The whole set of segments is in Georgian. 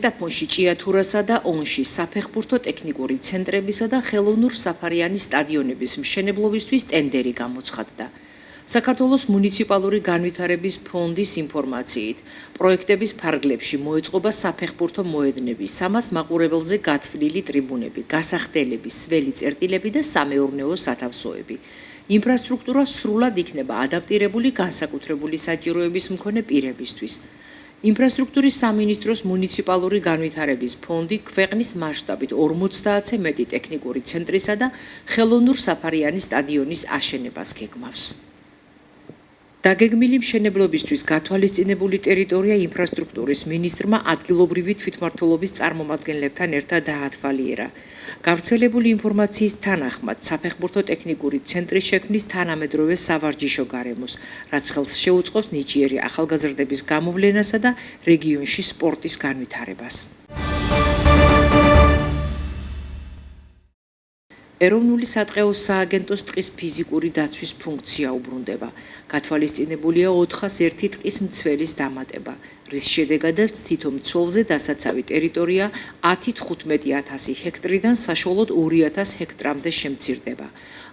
ზესტაფონში ჭიათურასა და ონში საფეხბურთო ტექნიკური ცენტრებისა და ხელოვნურ საფარიანის სტადიონების მშენებლობისთვის ტენდერი გამოცხადდა. საქართველოს მუნიციპალური განვითარების ფონდის ინფორმაციით, პროექტების ფარგლებში მოეწყობა საფეხბურთო მოედნები, 300 მაყურებელზე გათვლილი ტრიბუნები, გასახდელები, სველი წერტილები და სამეურნეო სათავსოები. ინფრასტრუქტურა სრულად იქნება ადაპტირებული განსაკუთრებული საჭიროების მქონე პირებისთვის. ინფრასტრუქტურის სამინისტროს მუნიციპალური განვითარების ფონდი ქვეყნის მასშტაბით 50-ზე მეტი ტექნიკური ცენტრისა და ხელოვნურ საფარიანის სტადიონის აშენებას გეგმავს. დაგეგმილი მშენებლობისთვის გათვალისწინებული ტერიტორია ინფრასტრუქტურის მინისტრმა ადგილობრივი თვითმმართველობის წარმომადგენლებთან ერთად დაათვალიერა. გავრცელებული ინფორმაციის თანახმად საფეხბურთო ტექნიკური ცენტრის შექმნის თანამედროვე სავარჯიშო გარემოს, რაც ხელს შეუწყობს ნიჭიერი ახალგაზრდების გამოვლენასა და რეგიონში სპორტის განვითარებას. ეროვნული სატყეო სააგენტოს ტყის ფიზიკური დაცვის ფუნქცია უბრუნდება. გათვალისწინებულია 401 ტყის მცველის დამატება, რის შედეგადაც თითო მცველზე დასაცავი ტერიტორია 10-15,000 ჰექტრიდან საშუალოდ 2,000 ჰექტრამდე შემცირდება.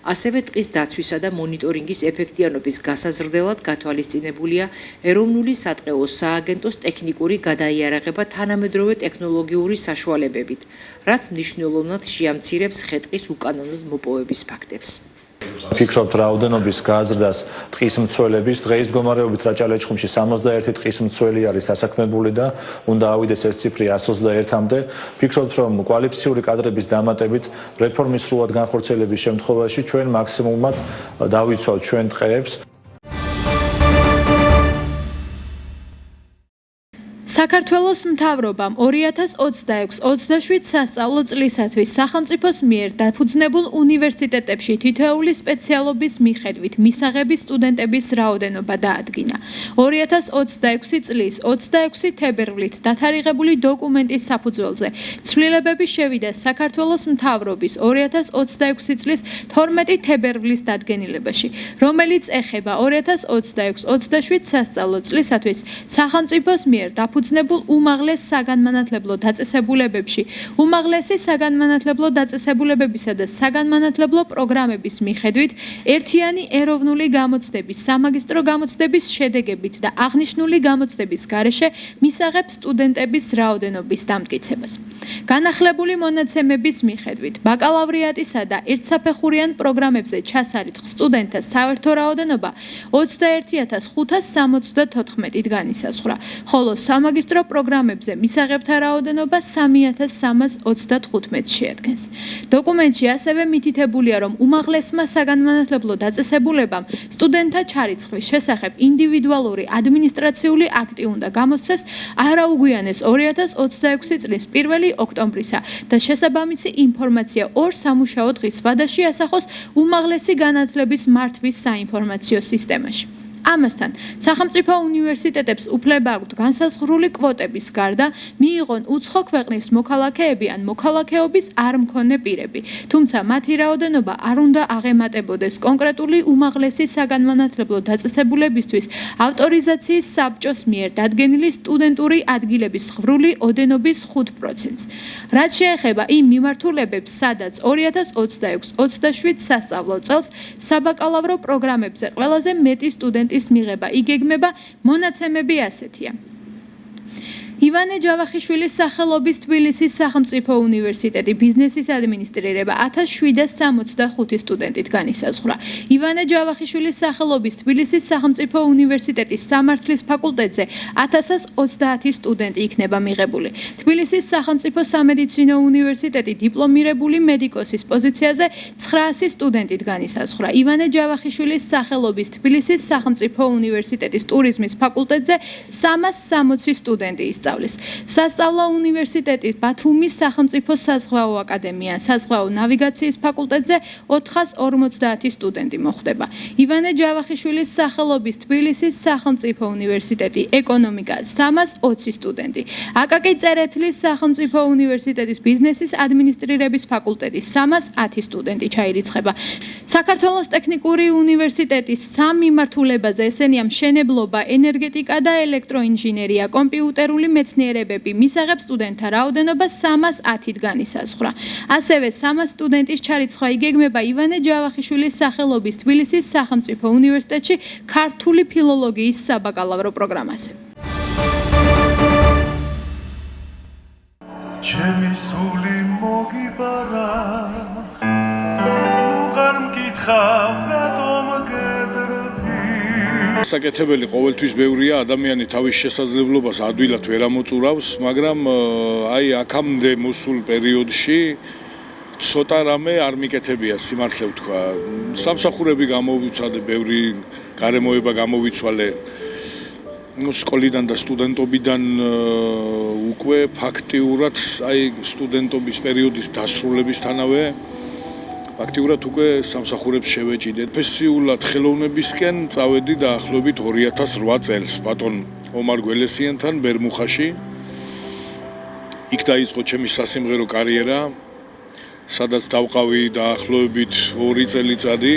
ასევე ტყის დაცვისა და მონიტორინგის ეფექტიანობის გასაზრდელად გათვალისწინებულია ეროვნული სატყეო სააგენტოს ტექნიკური გადაიარაღება თანამედროვე ტექნოლოგიური საშუალებებით, რაც მნიშვნელოვნად შეამცირებს ხე-ტყის უკანონოდ მოპოვების ფაქტებს. ვფიქრობთ რაოდენობის გაზრდას ტყის მცველების დღეის მდგომარეობით რაჭა-ლეჩხუმში 61 ტყის მცველი არის დასაქმებული და უნდა ავიდეს ეს ციფრი 121-მდე. ვფიქრობთ რომ კვალიფიციური კადრების დამატებით რეფორმის სრულად განხორციელების შემთხვევაში ჩვენ მაქსიმუმად დავიცვალთ ჩვენ ტყეებს. საქართველოს მთავრობამ 2026-27 სასწავლო წლისათვის სახელმწიფოს მიერ დაფუძნებულ უნივერსიტეტებში თითოეული სპეციალობის მიხედვით მისაღები სტუდენტების რაოდენობა დაადგინა. 2026 წლის 26 თებერვლით დათარიღებული დოკუმენტის საფუძველზე ცვლილებები შევიდა საქართველოს მთავრობის 2026 წლის 12 თებერვლის დადგენილებაში, რომელიც ეხება 2026-27 სასწავლო წლისათვის სახელმწიფოს მიერ დაფუძნებულ უმაღლეს საგანმანათლებლო დაწესებულებებში, უმაღლესი საგანმანათლებლო დაწესებულებებისა და საგანმანათლებლო პროგრამების მიხედვით ერთიანი ეროვნული გამოცდების, სამაგისტრო გამოცდების შედეგებით და აღნიშნული გამოცდების გარეშე მისაღებ სტუდენტების რაოდენობის დამტკიცებას. განახლებული მონაცემების მიხედვით, ბაკალავრიატისა და ერთსაფეხურიან პროგრამებზე ჩასარიცხ სტუდენტთა საერთო რაოდენობა 21,574-ით განისაზღვრა, ხოლო სამაგისტრო პროგრამებზე მისაღებთა რაოდენობა 3,335 შეადგენს. დოკუმენტში ასევე მითითებულია, რომ უმაღლესმა საგანმანათლებლო დაწესებულებამ სტუდენტთა ჩარიცხვის შესახებ ინდივიდუალური ადმინისტრაციული აქტი უნდა გამოსცეს არაუგვიანეს 2026 წლის 1 ოქტომბრისა და შესაბამისი ინფორმაცია 2 სამუშაო დღის ვადაში ასახოს უმაღლესი განათლების მართვის საინფორმაციო სისტემაში. ამასთან, სახელმწიფო უნივერსიტეტებს უფლება აქვთ განსაზღვრული კვოტების გარდა მიიღონ უცხო ქვეყნის მოქალაქეები ან მოქალაქეობის არ მქონე პირები, თუმცა მათი რაოდენობა არ უნდა აღემატებოდეს კონკრეტული უმაღლესი საგანმანათლებლო დაწესებულებისთვის ავტორიზაციის საბჭოს მიერ დადგენილი სტუდენტური ადგილების ღვრული ოდენობის 5%-ს. რაც შეეხება იმ მიმართულებებს, სადაც 2026-27 სასწავლო წელს საბაკალავრო პროგრამებზე ყველაზე მეტი სტუდენტი მიღება იგეგმება, მონაცემები ასეთია. ივანე ჯავახიშვილის სახელობის თბილისის სახელმწიფო უნივერსიტეტი ბიზნესის ადმინისტრირება 1765 სტუდენტით განისაზღვრა. ივანე ჯავახიშვილის სახელობის თბილისის სახელმწიფო უნივერსიტეტის სამართლის ფაკულტეტზე 1030 სტუდენტი იქნება მიღებული. თბილისის სახელმწიფო სამედიცინო უნივერსიტეტი დიპლომირებული მედიკოსის პოზიციაზე 900 სტუდენტით განისაზღვრა. ივანე ჯავახიშვილის სახელობის თბილისის სახელმწიფო უნივერსიტეტის ტურიზმის ფაკულტეტზე 360 სტუდენტი სასწავლო უნივერსიტეტის ბათუმის სახელმწიფო საზღვაო აკადემია საზღვაო ნავიგაციის ფაკულტეტზე 450 სტუდენტი მოხვდება. ივანე ჯავახიშვილის სახელობის თბილისის სახელმწიფო უნივერსიტეტი ეკონომიკა 320 სტუდენტი. აკაკი წერეთლის სახელმწიფო უნივერსიტეტის ბიზნესის ადმინისტრირების ფაკულტეტის 310 სტუდენტი ჩაირიცხება. საქართველოს ტექნიკური უნივერსიტეტის 3 მიმართულებაზე ესენია მშენებლობა, ენერგეტიკა და ელექტროინჟინერია, კომპიუტერული მეცნიერებები მისაღებს სტუდენტთა რაოდენობა 310-ით განისაზღვრა. ასევე 300 სტუდენტის ჩარიცხვა იგეგმება ივანე ჯავახიშვილის სახელობის თბილისის სახელმწიფო უნივერსიტეტში ქართული ფილოლოგიის საბაკალავრო პროგრამაზე. ჩემი სული მოგიბარა უღარ მკითხავ რატომ გედრები საკეთებელი ყოველთვის ბევრია, ადამიანი თავის შესაძლებლობას ადვილად ვერ ამოწურავს, მაგრამ აი აქამდე მოსულ პერიოდში ცოტა რამე არ მიკეთებია, სიმართლე ვთქვა. სამსახურები გამოვიცვალე, ბევრი გარემოება გამოვიცვალე. სკოლიდან და სტუდენტობიდან უკვე ფაქტიურად აი სტუდენტობის პერიოდის დასრულებისთანავე ფაქტიურად უკვე სამსახურებს შევეჭიდეთ. პროფესიულად ხელოვნებისკენ წავედი დაახლოებით 2008 წელს ბატონ ომარ გველესიანთან ბერმუხაში. იქ დაიწყო ჩემი სასიმღერო კარიერა, სადაც დავყავი დაახლოებით 2 წელიწადი.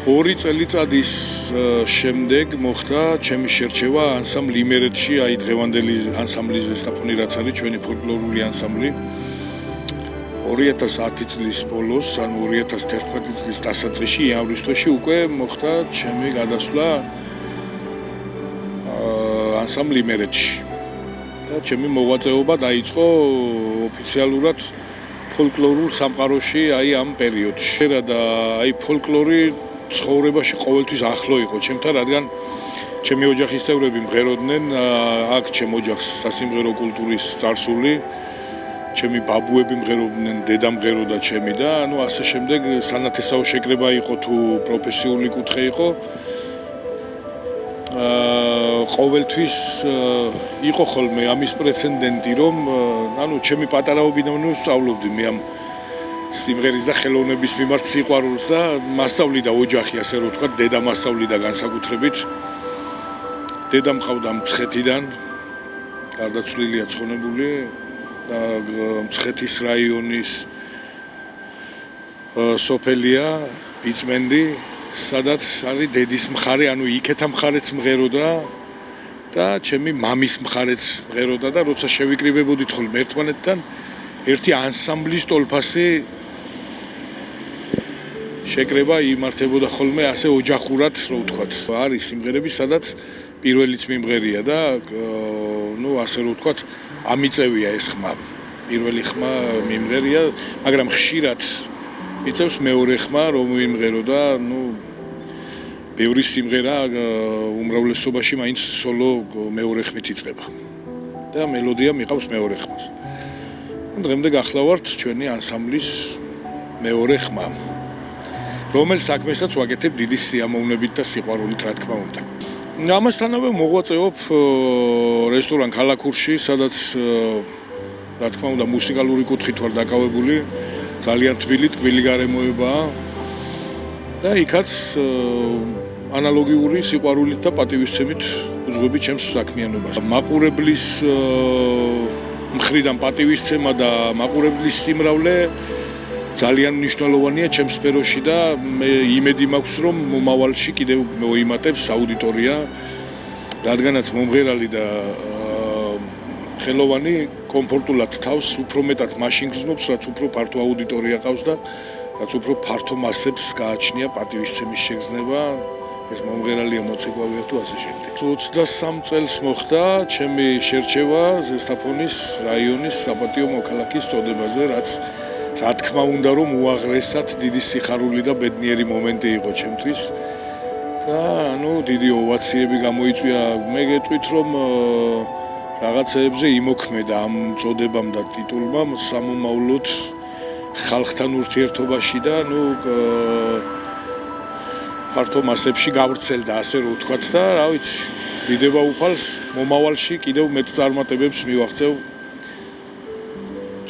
2 წელიწადის შემდეგ მოხდა ჩემი შერჩევა ანსამბლ იმერეთში, აი დღევანდელი ანსამბლის ზესტაფონი რაც არის ჩვენი ფოლკლორული ანსამბლი. 2010 წლის ბოლოს, ანუ 2011 წლის დასაწყისში, ივნისში უკვე მოხდა ჩემი გადასვლა ანსამბლ იმერეთში. და ჩემი მოღვაწეობა დაიწყო ოფიციალურად ფოლკლორულ სამყაროში აი ამ პერიოდში. და აი ფოლკლორი ცხოვრებაში ყოველთვის ახლო იყო ჩემთან, რადგან ჩემი ოჯახის წევრები მღეროდნენ, აქ ჩემ ოჯახს სასიმღერო კულტურის წარსული, ჩემი ბაბუები მღეროდნენ, დედა მღეროდა ჩემი და ანუ ასე შემდეგ სანათესაო შეკრება იყო თუ პროფესიული კუთხე იყო. ყოველთვის იყო ხოლმე ამის პრეცედენტი, რომ ანუ ჩემი პატარაობიდან ვსწავლობდი მე ამ სიმღერის და ხელოვნების მიმართ სიყვარულს და მასწავლიდა ოჯახი, ასე რომ ვთქვა, დედა მასწავლიდა განსაკუთრებით. დედა მყავდა მცხეთიდან, გარდაცვლილია ცხონებული და მცხეთის რაიონის სოფელია ბიწმენდი, სადაც არის დედის მხარე, ანუ იქეთა მხარეც მღეროდა და ჩემი მამის მხარეც მღეროდა და როცა შევიკრიბებოდით ხოლმე ერთმანეთთან, ერთი ანსამბლის ტოლფასი შეკრება იმართებოდა ხოლმე ასე ოჯახურად, რო ვთქვათ. არის სიმღერები, სადაც პირველიც მიმღერია და ნუ ასე რო ვთქვათ, ამიწევია ეს ხმა. პირველი ხმა მიმღერია, მაგრამ ხშირად მიწევს მეორე ხმა, რომ მიმღერო და ნუ ბევრი სიმღერა უმრავლესობაში მაინც სოლო მეორე ხმით იწყება. და მელოდია მიყავს მეორე ხმას. დღემდე გახლავართ ჩვენი ანსამბლის მეორე ხმა, რომელიც საქმესაც ვაკეთებ დიდი სიამოვნებით და სიყვარულით, რა თქმა უნდა. ამასთანავე მოღვაწეობ რესტორან ქალაქურში, სადაც რა თქმა უნდა მუსიკალური კუთხით ვარ დაკავებული, ძალიან თბილი, ტკბილი გარემოებაა და იქაც ანალოგიური სიყვარულით და პატივისცემით უძღვები ჩემს საქმიანობას. მაყურებლის მხრიდან პატივისცემა და მაყურებლის სიმრავლე ძალიან მნიშვნელოვანია ჩემს სფეროში და მე იმედი მაქვს, რომ მომავალში კიდევ მოიმატებს აუდიტორია, რადგანაც მომღერალი და ხელოვანი კომფორტულად თავს უფრო მეტად მაშინ გრძნობს, რაც უფრო ფართო აუდიტორია ყავს და რაც უფრო ფართო მასებს გააჩნია პატივისცემის შეგრძნება, ეს მომღერალია, მოცეკვავეა თუ ასე შემდეგ. 23 წელს მოხდა ჩემი შერჩევა ზესტაფონის რაიონის საპატიო მოქალაქის წოდებაზე, რაც რა თქმა უნდა რომ უაღრესად დიდი სიხარული და ბედნიერი მომენტი იყო ჩემთვის და ანუ დიდი ოვაციები გამოიწვია. მე გეტყვით რომ რაღაცეებზე იმოქმედა ამ წოდებამ და ტიტულმა სამომავლოდ ხალხთან ურთიერთობაში და ნუ ფართო მასებში გავრცელდა, ასე რომ ვთქვათ და რა ვიცი, დიდება უფალს მომავალში კიდევ მეტ წარმატებებს მივაღწევ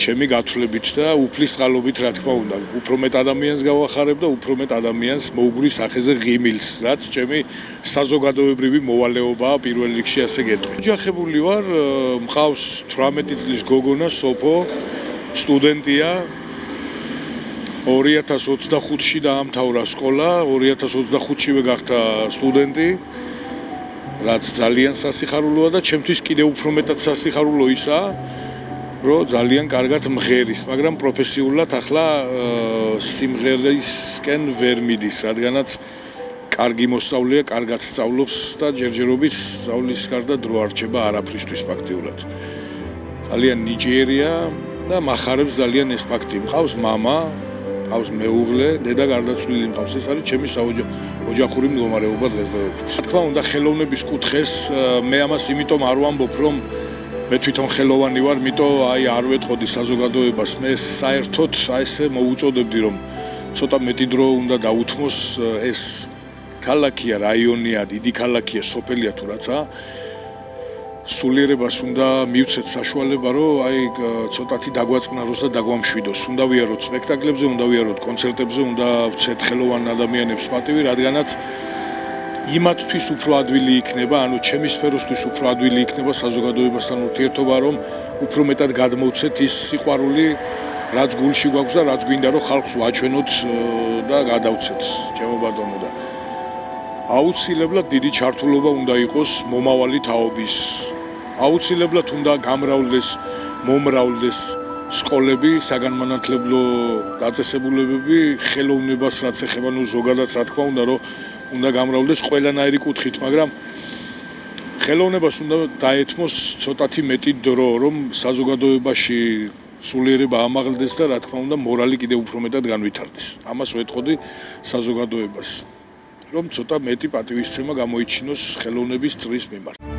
ჩემი გათვლებით და უფლის წყალობით, რა თქმა უნდა, უფრო მეტ ადამიანს გავახარებ და უფრო მეტ ადამიანს მოუგრი სახეზე ღიმილს, რაც ჩემი საზოგადოებრივი მოვალეობაა პირველ რიგში, ასე გეტყვი. ოჯახებული ვარ, მყავს 18 წლის გოგონა სოფო, სტუდენტია. 2025-ში დაამთავრა სკოლა, 2025-შივე გახდა სტუდენტი. რაც ძალიან სასიხარულოა და ჩემთვის კიდევ უფრო მეტად სასიხარულო ისაა, რომ ძალიან კარგად მღერის, მაგრამ პროფესიულად ახლა სიმღერისკენ ვერ მიდის, რადგანაც კარგი მოსწავლეა, კარგად სწავლობს და ჯერჯერობით სწავლის გარდა დრო არ რჩება არაფრისთვის ფაქტიურად. ძალიან ნიჭიერია და მახარებს ძალიან ეს ფაქტი. მყავს მამა, მყავს მეუღლე, დედა გარდაცვლილი მყავს. ეს არის ჩემი ოჯახური მდგომარეობა დღესდღეობით. რა თქმა უნდა, ხელოვნების კუთხეს მე ამას იმიტომ არ ვამბობ, რომ მე თვითონ ხელოვანი ვარ, იმიტომ აი არ ვეტყოდი საზოგადოებას. მე საერთოდ აი ესე მოუწოდებდი, რომ ცოტა მეტი დრო უნდა დაუთმოს ეს ქალაქია, რაიონია, დიდი ქალაქია, სოფელია თუ რაცა. სულიერებას უნდა მივცეთ საშუალება, რომ აი ცოტათი დაგვაწყნაროს და დაგვამშვიდოს. უნდა ვიაროთ სპექტაკლებზე, უნდა ვიაროთ კონცერტებზე, უნდა ვცეთ ხელოვან ადამიანებს პატივი, რადგანაც იმათთვის უფრო ადვილი იქნება, ანუ ჩემი სფეროსთვის უფრო ადვილი იქნება საზოგადოებასთან ურთიერთობა, რომ უფრო მეტად გადმოვცეთ ის სიყვარული, რაც გულში გვაქვს და რაც გვინდა, რომ ხალხს ვაჩვენოთ და გადავცეთ, ჩემო ბატონო და აუცილებლად დიდი ჩართულობა უნდა იყოს მომავალი თაობის. აუცილებლად უნდა მომრავლდეს სკოლები, საგანმანათლებლო დაწესებულებები, ხელოვნებას რაც ეხება, ნუ ზოგადად რა თქმა უნდა, რომ უნდა გამრავლდეს ყველანაირი კუთხით, მაგრამ ხელოვნებას უნდა დაეთმოს ცოტათი მეტი დრო, რომ საზოგადოებაში სულიერება ამაღლდეს და რა თქმა უნდა, მორალი კიდევ უფრო მეტად განვითარდეს. ამას ვეტყოდი საზოგადოებას. რომ ცოტა მეტი პატივისცემა გამოიჩინოს ხელოვნების წრის მიმართ.